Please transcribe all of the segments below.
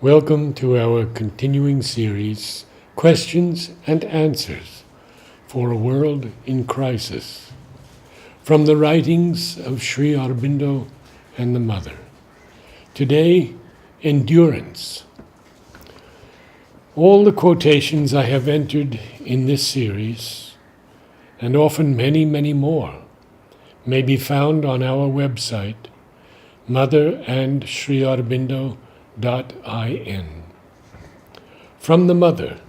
Welcome to our continuing series, Questions and Answers for a World in Crisis, from the writings of Sri Aurobindo and the Mother. Today, endurance. All the quotations I have entered in this series, and often many, many more, may be found on our website, motherandSriAurobindo.in. From the Mother.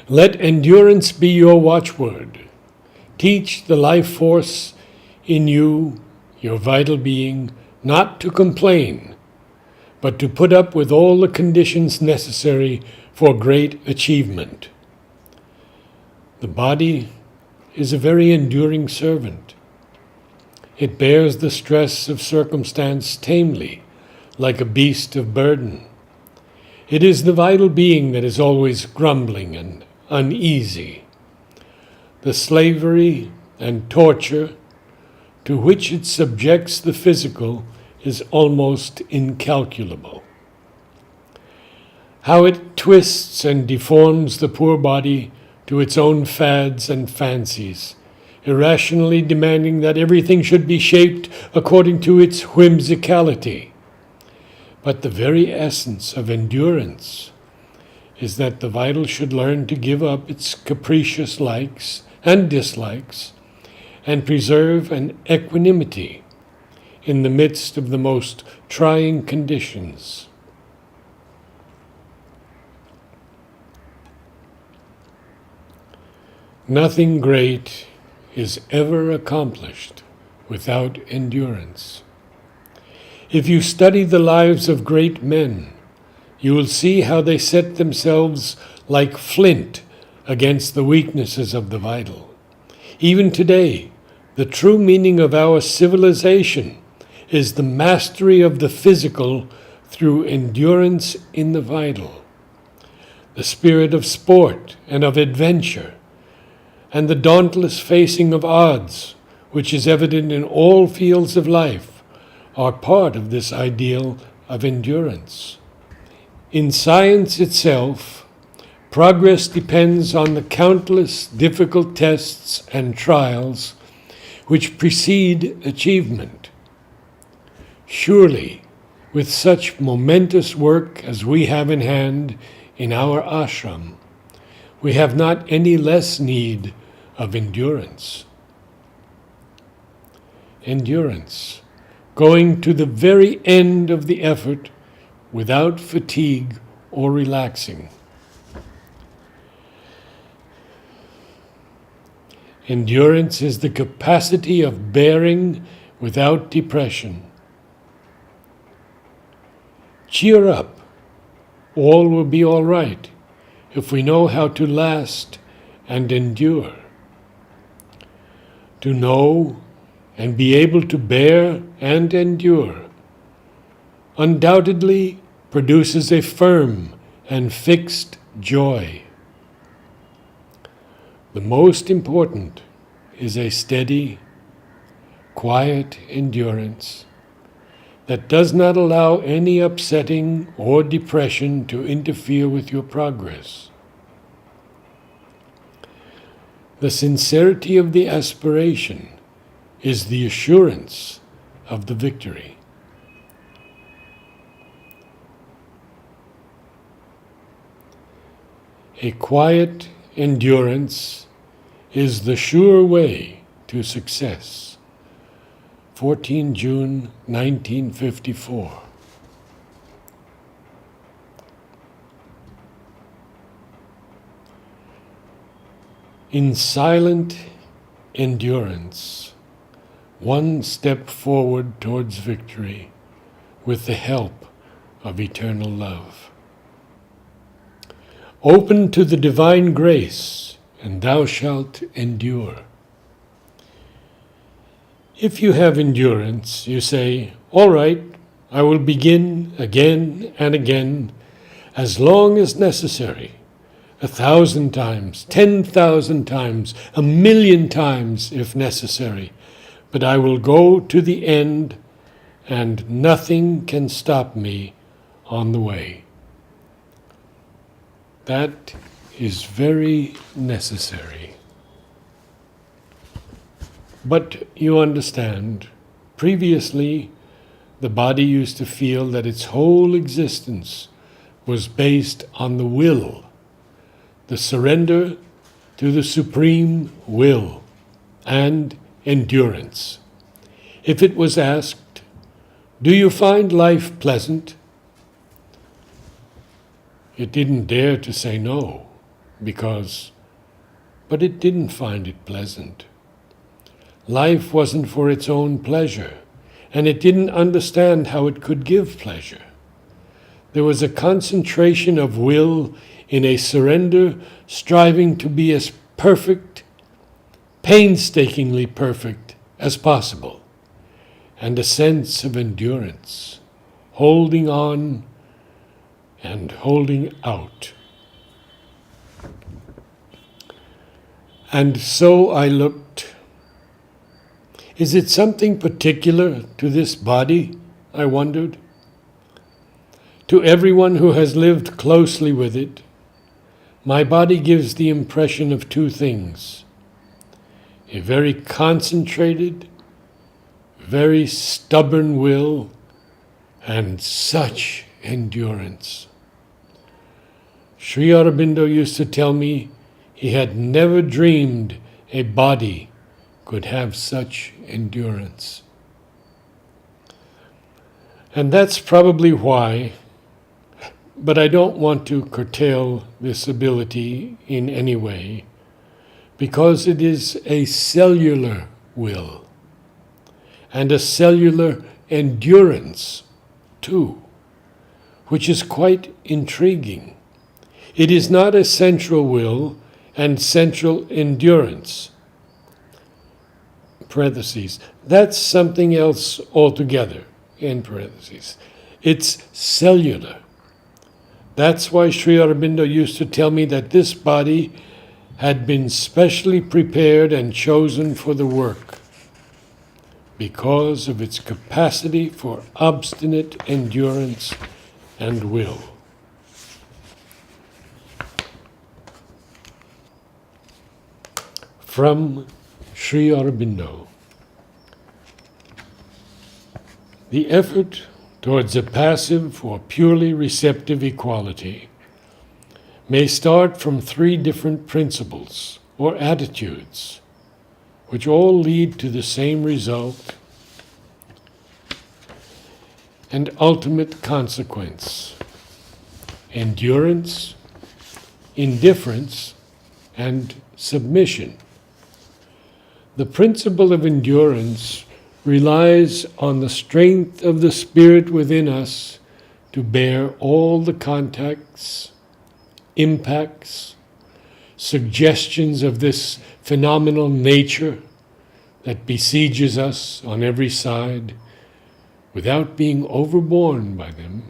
Let endurance be your watchword. Teach the life force in you, your vital being, not to complain, but to put up with all the conditions necessary for great achievement. The body is a very enduring servant. It bears the stress of circumstance tamely, like a beast of burden. It is the vital being that is always grumbling and uneasy. The slavery and torture to which it subjects the physical is almost incalculable. How it twists and deforms the poor body to its own fads and fancies, irrationally demanding that everything should be shaped according to its whimsicality. But the very essence of endurance is that the vital should learn to give up its capricious likes and dislikes and preserve an equanimity in the midst of the most trying conditions. Nothing great is ever accomplished without endurance. If you study the lives of great men, you will see how they set themselves like flint against the weaknesses of the vital. Even today, the true meaning of our civilization is the mastery of the physical through endurance in the vital. The spirit of sport and of adventure, and the dauntless facing of odds, which is evident in all fields of life, are part of this ideal of endurance. In science itself, progress depends on the countless difficult tests and trials which precede achievement. Surely, with such momentous work as we have in hand in our ashram, we have not any less need of endurance. Endurance, going to the very end of the effort without fatigue or relaxing. Endurance is the capacity of bearing without depression. Cheer up. All will be all right if we know how to last and endure. To know and be able to bear and endure undoubtedly produces a firm and fixed joy. The most important is a steady, quiet endurance that does not allow any upsetting or depression to interfere with your progress. The sincerity of the aspiration is the assurance of the victory. A quiet endurance is the sure way to success. 14 June 1954. In silent endurance, one step forward towards victory with the help of eternal love. Open to the divine grace, and thou shalt endure. If you have endurance, you say, all right, I will begin again and again, as long as necessary, 1,000 times, 10,000 times, 1,000,000 times if necessary, but I will go to the end and nothing can stop me on the way. That is very necessary. But you understand, previously the body used to feel that its whole existence was based on the will, the surrender to the supreme will and endurance. If it was asked, "Do you find life pleasant?" it didn't dare to say no, but it didn't find it pleasant. Life wasn't for its own pleasure, and it didn't understand how it could give pleasure. There was a concentration of will in a surrender striving to be as perfect, painstakingly perfect as possible, and a sense of endurance, holding on and holding out. And so I looked. Is it something particular to this body? I wondered. To everyone who has lived closely with it, my body gives the impression of two things: a very concentrated, very stubborn will, and such endurance. Sri Aurobindo used to tell me he had never dreamed a body could have such endurance. And that's probably why, but I don't want to curtail this ability in any way, because it is a cellular will, and a cellular endurance too, which is quite intriguing. It is not a central will and central endurance. Parentheses. That's something else altogether, in parentheses. It's cellular. That's why Sri Aurobindo used to tell me that this body had been specially prepared and chosen for the work because of its capacity for obstinate endurance and will. From Sri Aurobindo. The effort towards a passive or purely receptive equality may start from three different principles or attitudes, which all lead to the same result and ultimate consequence: endurance, indifference, and submission. The principle of endurance relies on the strength of the spirit within us to bear all the contacts, impacts, suggestions of this phenomenal nature that besieges us on every side without being overborne by them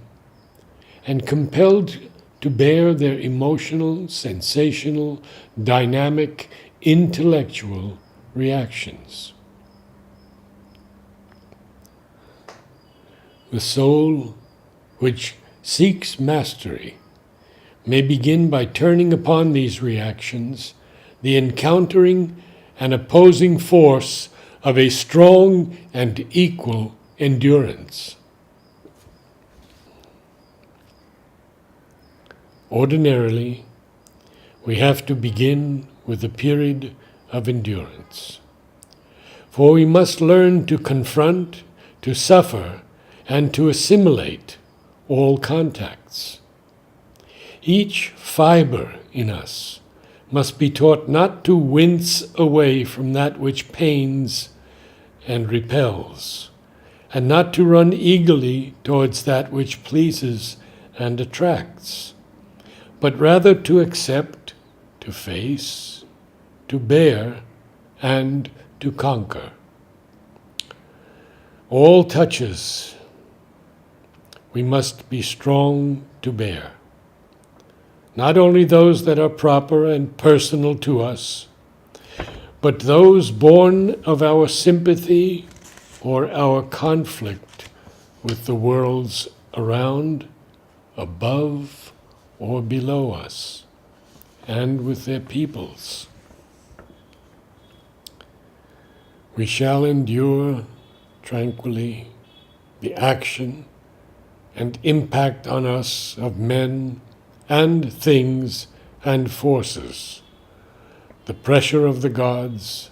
and compelled to bear their emotional, sensational, dynamic, intellectual reactions. The soul, which seeks mastery, may begin by turning upon these reactions the encountering and opposing force of a strong and equal endurance. Ordinarily, we have to begin with a period of endurance, for we must learn to confront, to suffer, and to assimilate all contacts. Each fiber in us must be taught not to wince away from that which pains and repels, and not to run eagerly towards that which pleases and attracts, but rather to accept, to face, to bear, and to conquer. All touches we must be strong to bear, not only those that are proper and personal to us, but those born of our sympathy or our conflict with the worlds around, above, or below us, and with their peoples. We shall endure tranquilly the action and impact on us of men and things and forces, the pressure of the gods,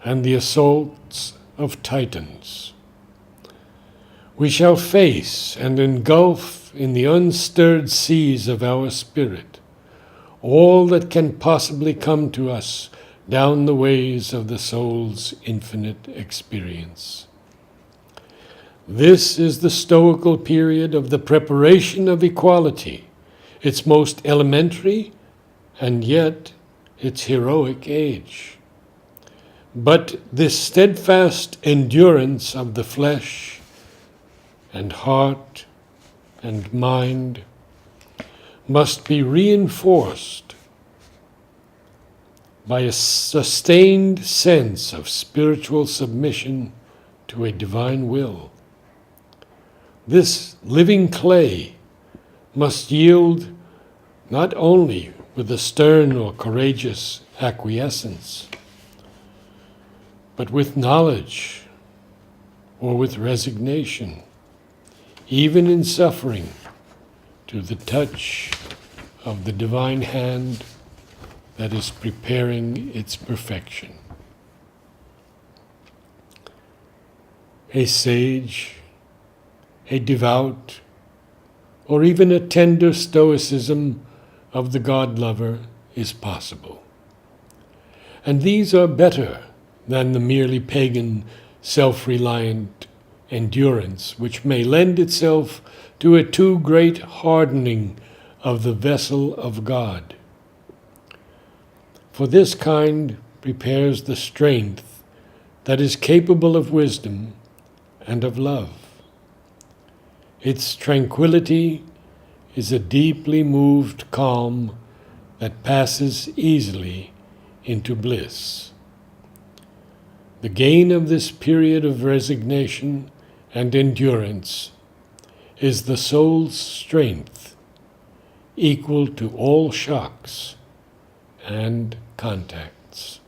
and the assaults of titans. We shall face and engulf in the unstirred seas of our spirit all that can possibly come to us down the ways of the soul's infinite experience. This is the stoical period of the preparation of equality, its most elementary and yet its heroic age. But this steadfast endurance of the flesh and heart and mind must be reinforced by a sustained sense of spiritual submission to a divine will. This living clay must yield not only with a stern or courageous acquiescence, but with knowledge or with resignation, even in suffering, to the touch of the divine hand that is preparing its perfection. A sage, a devout, or even a tender stoicism of the God-lover is possible. And these are better than the merely pagan, self-reliant endurance, which may lend itself to a too great hardening of the vessel of God. For this kind prepares the strength that is capable of wisdom and of love. Its tranquility is a deeply moved calm that passes easily into bliss. The gain of this period of resignation and endurance is the soul's strength, equal to all shocks and contacts.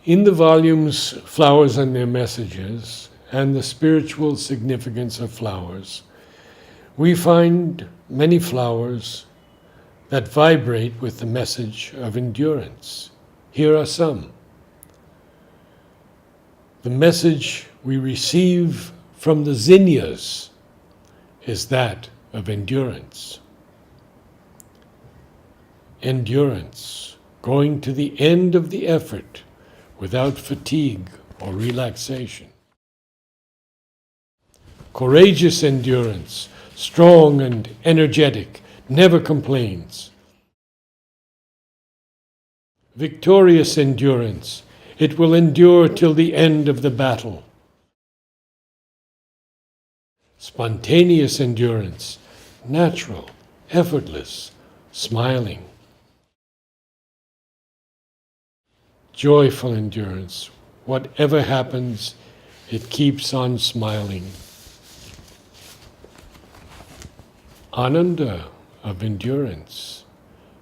In the volumes Flowers and Their Messages and the Spiritual Significance of Flowers, we find many flowers that vibrate with the message of endurance. Here are some. The message we receive from the zinnias is that of endurance. Endurance, going to the end of the effort without fatigue or relaxation. Courageous endurance, strong and energetic, never complains. Victorious endurance, it will endure till the end of the battle. Spontaneous endurance, natural, effortless, smiling. Joyful endurance, whatever happens, it keeps on smiling. Ananda of endurance,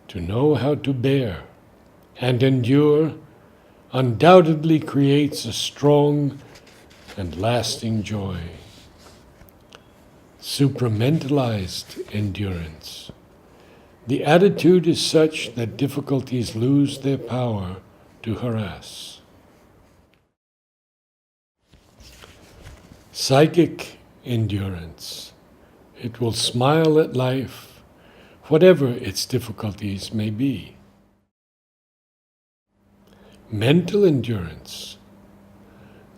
to know how to bear and endure, undoubtedly creates a strong and lasting joy. Supramentalised endurance. The attitude is such that difficulties lose their power to harass. Psychic endurance. It will smile at life, whatever its difficulties may be. Mental endurance.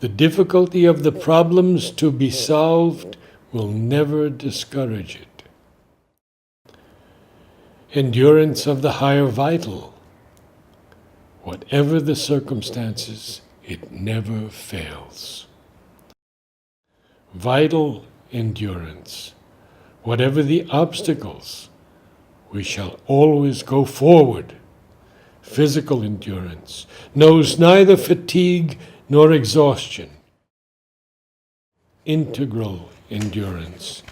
The difficulty of the problems to be solved will never discourage it. Endurance of the higher vital. Whatever the circumstances, it never fails. Vital endurance. Whatever the obstacles, we shall always go forward, physical endurance, knows neither fatigue nor exhaustion. Integral endurance.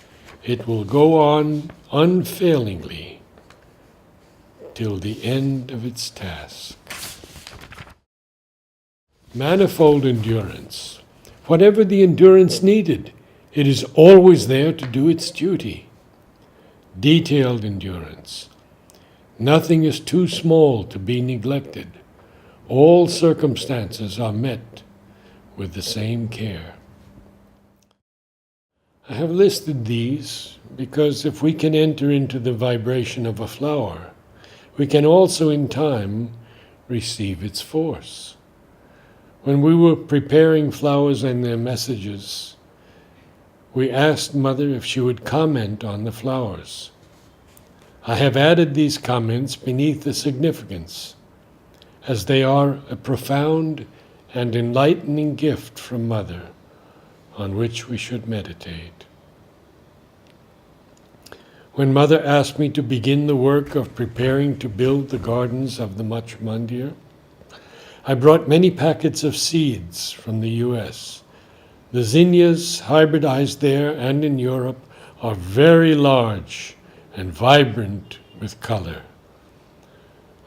It will go on unfailingly till the end of its task. Manifold endurance. Whatever the endurance needed, it is always there to do its duty. Detailed endurance. Nothing is too small to be neglected. All circumstances are met with the same care. I have listed these because if we can enter into the vibration of a flower, we can also in time receive its force. When we were preparing flowers and their messages, we asked Mother if she would comment on the flowers. I have added these comments beneath the significance, as they are a profound and enlightening gift from Mother on which we should meditate. When Mother asked me to begin the work of preparing to build the gardens of the Much Mandir, I brought many packets of seeds from the US. The zinnias hybridized there and in Europe are very large and vibrant with color.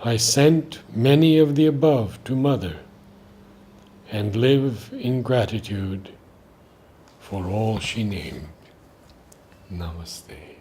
I sent many of the above to Mother and live in gratitude for all she named. Namaste.